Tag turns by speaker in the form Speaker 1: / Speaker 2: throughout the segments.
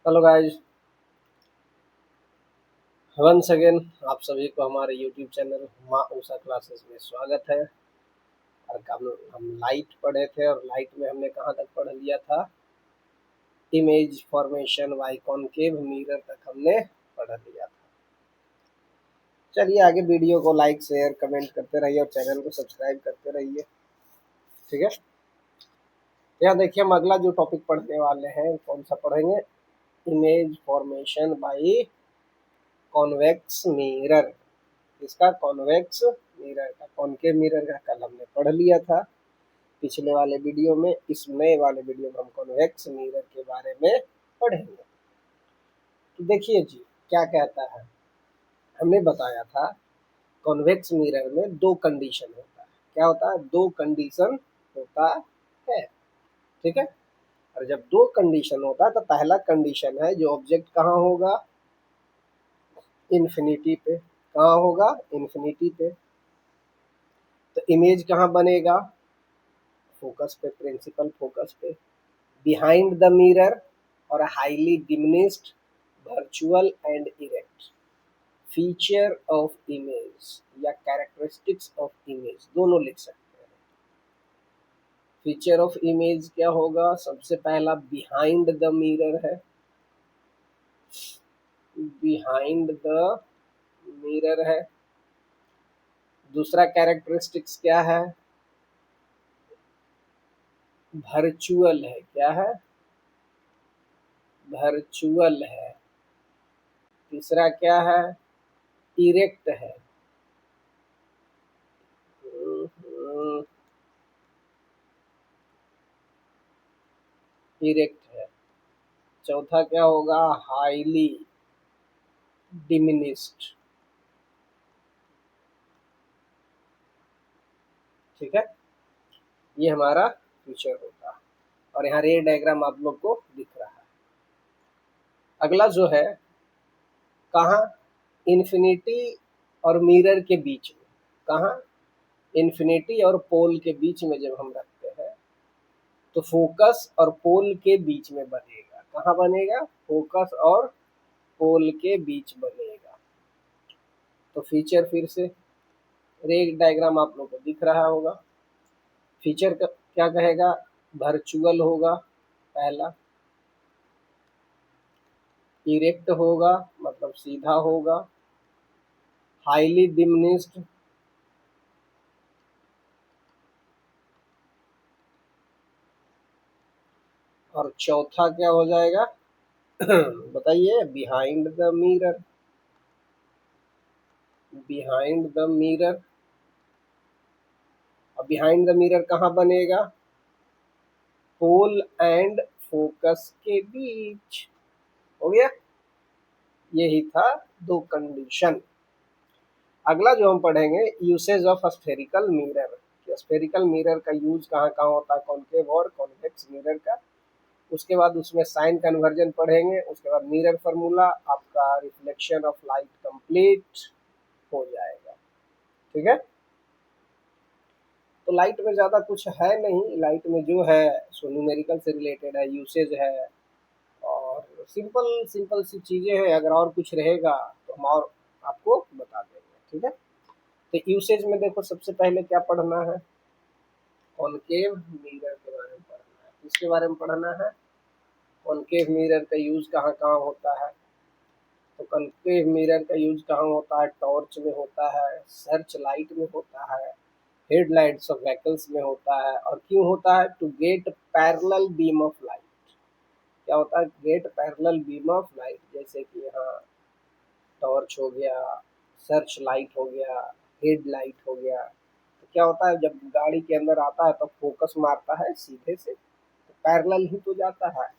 Speaker 1: Hello guys, once again आप सभी को हमारे यूट्यूब चैनल माँ उषा क्लासेस में स्वागत है। और हम लाइट पढ़े थे और लाइट में हमने कहाँ तक पढ़ लिया था? Image formation by concave mirror तक हमने पढ़ लिया था। चलिए आगे वीडियो को लाइक शेयर कमेंट करते रहिए और चैनल को सब्सक्राइब करते रहिए। ठीक है, यहाँ देखिए हम अगला जो टॉपिक पढ़ने वाले हैं कौन सा पढ़ेंगे? Image formation by convex mirror. इसका कॉन्वेक्स मिरर का, कॉनकेव मिरर का कल हमने पढ़ लिया था पिछले वाले वीडियो में। इस नए वाले वीडियो में हम कॉन्वेक्स मिरर के बारे में पढ़ेंगे। तो देखिए जी क्या कहता है, हमने बताया था कॉन्वेक्स मिरर में दो कंडीशन होता है। क्या होता है? दो कंडीशन होता है। ठीक है, और जब दो कंडीशन होता है तो पहला कंडीशन है जो ऑब्जेक्ट कहाँ होगा? इन्फिनिटी पे। कहाँ होगा? इन्फिनिटी पे। तो इमेज कहाँ बनेगा? फोकस पे, प्रिंसिपल फोकस पे, बिहाइंड द मिरर और highly diminished, virtual and erect. Feature of image या कैरेक्टरिस्टिक्स ऑफ इमेज दोनों लिख सकते हैं। फीचर ऑफ इमेज क्या होगा? सबसे पहला बिहाइंड द मिरर है, बिहाइंड द मिरर है। दूसरा कैरेक्टरिस्टिक्स क्या है? वर्चुअल है। क्या है? वर्चुअल है। तीसरा क्या है? इरेक्ट है। इरेक्ट है। चौथा क्या होगा? Highly diminished. ठीक है, ये हमारा फीचर होता है और यहाँ रे डायग्राम आप लोग को दिख रहा है। अगला जो है कहाँ? इन्फिनिटी और मिरर के बीच में। कहाँ? इन्फिनिटी और पोल के बीच में जब हम रखते हैं तो फोकस और पोल के बीच में बनेगा। कहाँ बनेगा? फोकस और पोल के बीच बनेगा। तो फीचर फिर से रे डायग्राम आप लोग को दिख रहा होगा। फीचर का क्या कहेगा? वर्चुअल होगा पहला, इरेक्ट होगा मतलब सीधा होगा, हाईली डिमिनिश्ड, और चौथा क्या हो जाएगा? बताइए। Behind the mirror. Behind the mirror. अब बिहाइंड द मिरर कहाँ बनेगा? पोल एंड फोकस के बीच। हो गया, यही था दो कंडीशन। अगला जो हम पढ़ेंगे usage of spherical mirror. Spherical mirror का यूज कहाँ कहाँ होता है? कॉन्केव और कॉन्वेक्स मिरर का। उसके बाद उसमें साइन कन्वर्जन पढ़ेंगे। उसके बाद मिरर फार्मूला, आपका रिफ्लेक्शन ऑफ लाइट कंप्लीट हो जाएगा। ठीक है, तो लाइट में ज़्यादा कुछ है नहीं। लाइट में जो है सो न्यूमेरिकल से रिलेटेड है, यूसेज है और सिंपल सिंपल सी चीज़ें हैं। अगर और कुछ रहेगा तो हम और आपको बता देंगे। ठीक है, तो यूसेज में देखो सबसे पहले क्या पढ़ना है? कॉनकेव मिरर के बारे में पढ़ना है। इसके बारे में पढ़ना है कॉनकेव मिरर का यूज कहाँ कहाँ होता है। तो कॉनकेव मिरर का यूज कहाँ होता है? टॉर्च में होता है, सर्च लाइट में होता है, हेडलाइट्स ऑफ व्हीकल्स में होता है। और क्यों होता है? To get parallel beam of light. क्या होता है? Get parallel beam of light. जैसे कि यहाँ टॉर्च हो गया, सर्च लाइट हो गया, हेडलाइट हो गया। तो क्या होता है जब गाड़ी के अंदर आता है तो फोकस मारता है सीधे से, तो पैरेलल ही तो जाता है।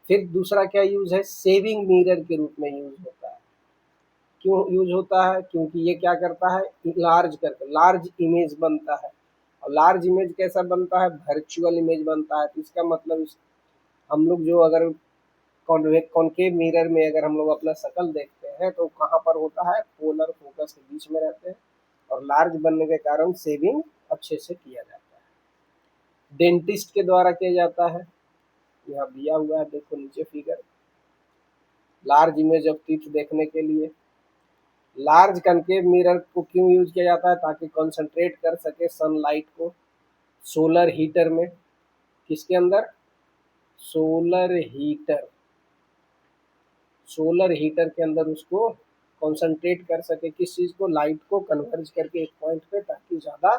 Speaker 1: फिर दूसरा क्या यूज है? सेविंग मिरर के रूप में यूज होता है। क्यों यूज होता है? क्योंकि ये क्या करता है? लार्ज करके लार्ज इमेज बनता है। और लार्ज इमेज कैसा बनता है? वर्चुअल इमेज बनता है। तो इसका मतलब हम लोग जो अगर कॉनकेव मिरर में अगर हम लोग अपना शक्ल देखते हैं तो कहाँ पर होता है? पोलर फोकस के बीच में रहते हैं और लार्ज बनने के कारण सेविंग अच्छे से किया जाता है। डेंटिस्ट के द्वारा किया जाता है। यहाँ दिया हुआ है, देखो नीचे figure. Large image of teeth देखने के लिए। लार्ज कनकेव मिरर को क्यों यूज किया जाता है? ताकि कंसंट्रेट कर सके सनलाइट को सोलर हीटर में। किसके अंदर? Solar heater. सोलर हीटर के अंदर उसको कंसंट्रेट कर सके, किस चीज़ को? लाइट को कन्वर्ज करके एक पॉइंट पे, ताकि ज़्यादा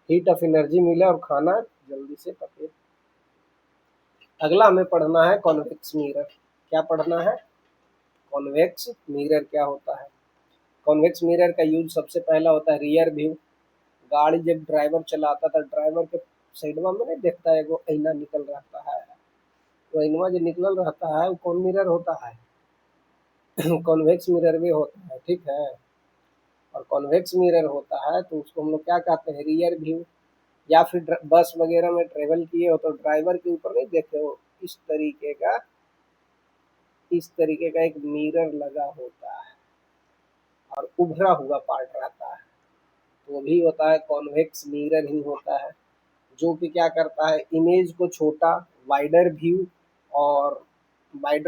Speaker 1: हीट ऑफ एनर्जी मिले और खाना जल्दी से पके। अगला हमें पढ़ना है कॉन्वेक्स मिरर। क्या पढ़ना है? कॉन्वेक्स मिरर क्या होता है? कॉन्वेक्स मिरर का यूज सबसे पहला होता है रियर व्यू। गाड़ी जब ड्राइवर चलाता था, ड्राइवर के साइडवा में नहीं देखता है वो आईना निकल रहता है, वो आईनवा जो निकल रहता है वो कौन मिरर होता है? कॉन्वेक्स मिरर भी होता है, ठीक है। और कॉन्वेक्स मिरर होता है तो उसको हम लोग क्या कहते हैं? Rear view. या फिर बस वगैरह में ट्रेवल किए हो तो ड्राइवर के ऊपर नहीं देखे हो, इस तरीके का एक मिरर लगा होता है और उभरा हुआ पार्ट रहता है, तो वो भी होता है कॉन्वेक्स मिरर ही होता है। जो कि क्या करता है? इमेज को छोटा, वाइडर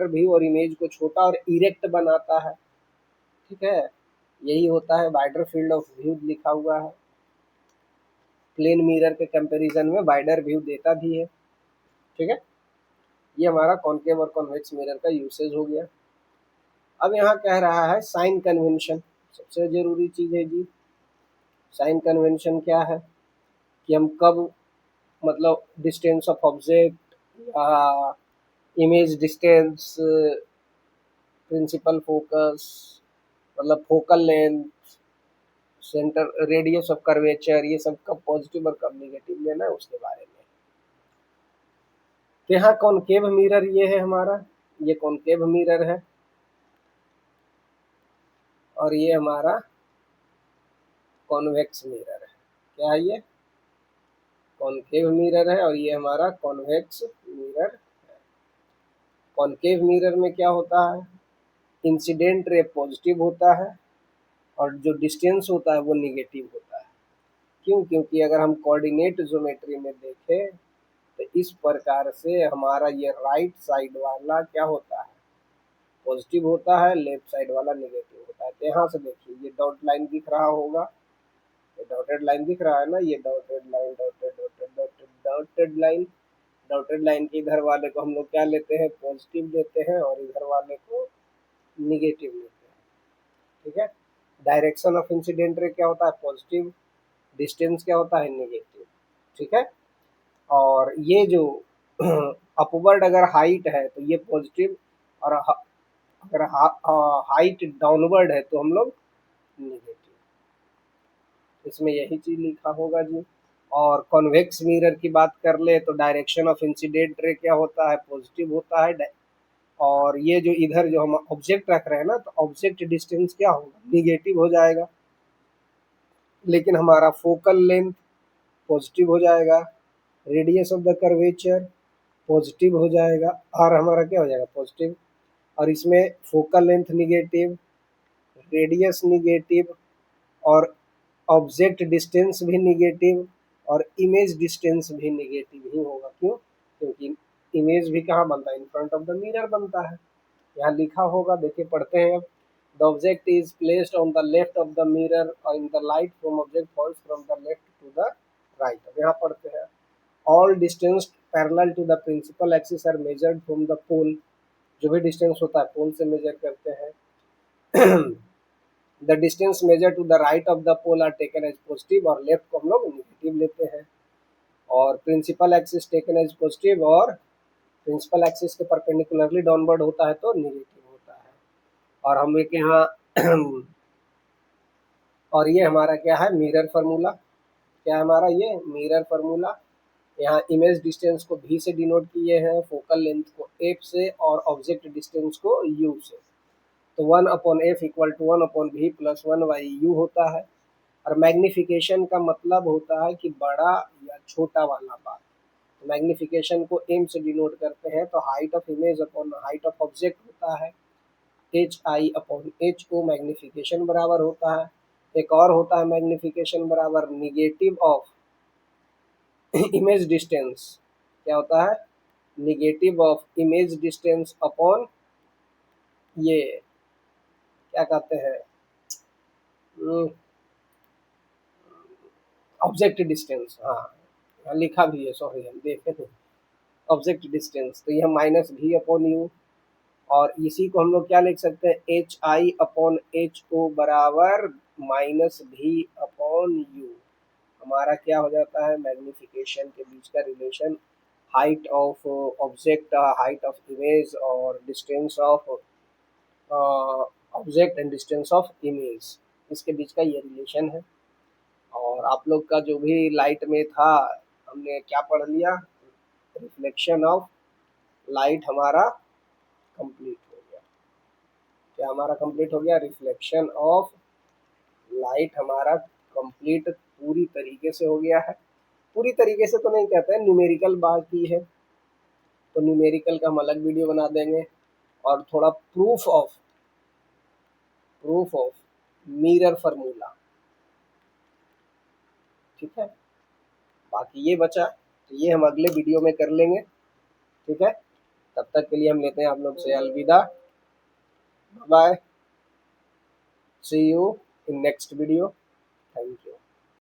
Speaker 1: व्यू और इमेज को छोटा और इरेक्ट बनाता है, ठीक है। यही होता है वाइडर फील्ड ऑफ व्यू लिखा हुआ है। प्लेन मिरर के कंपैरिजन में वाइडर व्यू देता भी है, ठीक है। ये हमारा कॉनकेव और कॉन्वेक्स मिरर का यूसेज हो गया। अब यहाँ कह रहा है साइन कन्वेंशन, सबसे जरूरी चीज है जी। साइन कन्वेंशन क्या है? कि हम कब, मतलब डिस्टेंस ऑफ ऑब्जेक्ट या इमेज डिस्टेंस, प्रिंसिपल फोकस, मतलब focal length, centre radius of curvature, ये सब कब पॉजिटिव और कब नेगेटिव लेना है उसके बारे में। तो यहाँ कॉनकेव मिरर ये है हमारा, ये कॉनकेव मिरर है और ये हमारा कॉन्वेक्स मिरर है। क्या है? ये कॉनकेव मिरर है और ये हमारा कॉन्वेक्स मिरर है। कॉनकेव मिरर में क्या होता है? इंसिडेंट रे पॉजिटिव होता है और जो डिस्टेंस होता है वो निगेटिव होता है। क्यों? क्योंकि अगर हम कोऑर्डिनेट ज्योमेट्री में देखें तो इस प्रकार से हमारा ये राइट साइड वाला क्या होता है? पॉजिटिव होता है, लेफ्ट साइड वाला निगेटिव होता है। तो यहाँ से देखिए ये डॉट लाइन दिख रहा होगा, ये डॉटेड लाइन दिख रहा है ना, ये dotted line, dotted dotted dotted dotted line. Dotted line के इधर वाले को हम लोग क्या लेते हैं? पॉजिटिव लेते हैं और इधर वाले को निगेटिव लेते हैं, ठीक है। डायरेक्शन ऑफ इंसिडेंट रे क्या होता है? पॉजिटिव। डिस्टेंस क्या होता है? निगेटिव, ठीक है। और ये जो अपवर्ड अगर हाइट है तो ये पॉजिटिव, और अगर हाइट डाउनवर्ड है तो हम लोग निगेटिव। इसमें यही चीज लिखा होगा जी। और कॉन्वेक्स मिरर की बात कर ले तो डायरेक्शन ऑफ इंसिडेंट रे क्या होता है? पॉजिटिव होता है। और ये जो इधर जो हम ऑब्जेक्ट रख रहे हैं ना, तो ऑब्जेक्ट डिस्टेंस क्या होगा? निगेटिव हो जाएगा। लेकिन हमारा फोकल लेंथ पॉजिटिव हो जाएगा, radius of the curvature positive हो जाएगा, और हमारा क्या हो जाएगा? पॉजिटिव। और इसमें focal length negative, radius negative और ऑब्जेक्ट डिस्टेंस भी निगेटिव और इमेज डिस्टेंस भी निगेटिव ही होगा। क्यों? क्योंकि इमेज भी कहाँ बनता है? In front of the mirror बनता है। यहाँ लिखा होगा, देखिए पढ़ते हैं अब। The object is placed on the left of the mirror और in the light from object falls from the left to the right. अब यहाँ पढ़ते हैं all distance parallel to the principal axis are measured from the pole. जो भी distance होता है पोल से मेजर करते हैं। The distance measure to the right of the pole are taken as positive और लेफ्ट को हम लोग निगेटिव लेते हैं। और principal axis taken as positive और प्रिंसिपल एक्सिस के परपेंडिकुलरली डाउनवर्ड होता है तो निगेटिव होता है। और हम एक यहाँ और ये हमारा क्या है? Mirror formula. क्या है हमारा? ये मिरर फार्मूला। यहाँ इमेज डिस्टेंस को भी से डिनोट किए हैं, फोकल लेंथ को एफ से और ऑब्जेक्ट डिस्टेंस को यू से। तो 1/f equal to 1/v plus 1/u होता है। और मैग्निफिकेशन का मतलब होता है कि बड़ा या छोटा वाला बात। तो मैग्निफिकेशन को एम से डिनोट करते हैं, तो height of image upon height of object होता है, HI/HO मैग्निफिकेशन बराबर होता है। एक और होता है मैग्निफिकेशन बराबर निगेटिव ऑफ इमेज डिस्टेंस। क्या होता है? Negative of image distance upon ये क्या कहते हैं, ऑब्जेक्ट डिस्टेंस, हाँ यहाँ लिखा भी है, सॉरी हम देखे थे, ऑब्जेक्ट डिस्टेंस, तो यह माइनस भी अपॉन यू, और इसी को हम लोग क्या लिख सकते हैं, H I upon H O बराबर माइनस भी अपॉन यू। हमारा क्या हो जाता है, मैग्निफिकेशन के बीच का relation, height of object, height of image और distance of object and distance of image, इसके बीच का ये रिलेशन है। और आप लोग का जो भी लाइट में था, हमने क्या पढ़ लिया, रिफ्लेक्शन ऑफ लाइट हमारा कंप्लीट हो गया। क्या हमारा कंप्लीट हो गया, रिफ्लेक्शन ऑफ लाइट हमारा कंप्लीट पूरी तरीके से हो गया है। पूरी तरीके से तो नहीं कहते हैं, न्यूमेरिकल बाकी है, तो न्यूमेरिकल का हम अलग वीडियो बना देंगे। और थोड़ा प्रूफ ऑफ मिरर फार्मूला, ठीक है। बाकी ये बचा, तो ये हम अगले वीडियो में कर लेंगे, ठीक है। तब तक के लिए हम लेते हैं आप लोग से अलविदा, bye, see you in next video, thank you.